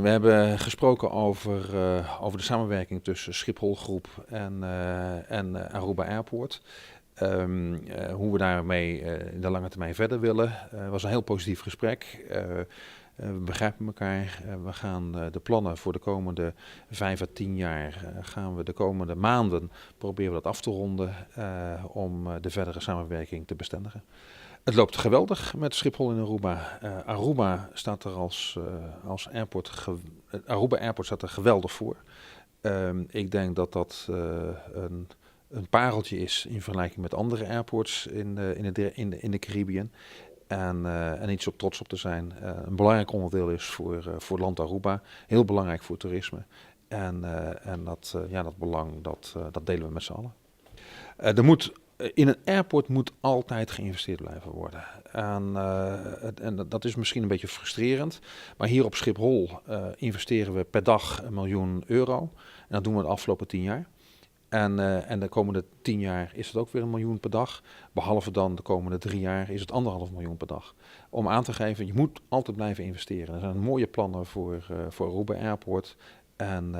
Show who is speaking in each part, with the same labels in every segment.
Speaker 1: We hebben gesproken over de samenwerking tussen Schiphol Groep en Aruba Airport. Hoe we daarmee in de lange termijn verder willen. Het was een heel positief gesprek. We begrijpen elkaar. We gaan de plannen voor de komende 5 à 10 jaar gaan we de komende maanden proberen we dat af te ronden om de verdere samenwerking te bestendigen. Het loopt geweldig met Schiphol in Aruba. Aruba staat er als airport, Aruba Airport staat er geweldig voor. Ik denk dat dat een pareltje is in vergelijking met andere airports in de Caribbean. En iets om trots op te zijn. Een belangrijk onderdeel is voor land Aruba. Heel belangrijk voor toerisme. En dat belang dat delen we met z'n allen. In een airport moet altijd geïnvesteerd blijven worden. En dat is misschien een beetje frustrerend. Maar hier op Schiphol investeren we per dag €1.000.000. En dat doen we de afgelopen 10 jaar. En de komende 10 jaar is het ook weer €1.000.000 per dag. Behalve dan de komende 3 jaar is het $1,5 miljoen per dag. Om aan te geven, je moet altijd blijven investeren. Er zijn mooie plannen voor Aruba Airport. En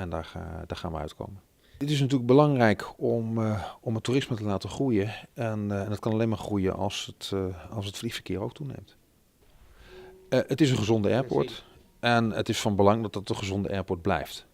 Speaker 1: daar gaan we uitkomen. Het is natuurlijk belangrijk om het toerisme te laten groeien. En dat kan alleen maar groeien als het vliegverkeer ook toeneemt. Het is een gezonde airport. En het is van belang dat het een gezonde airport blijft.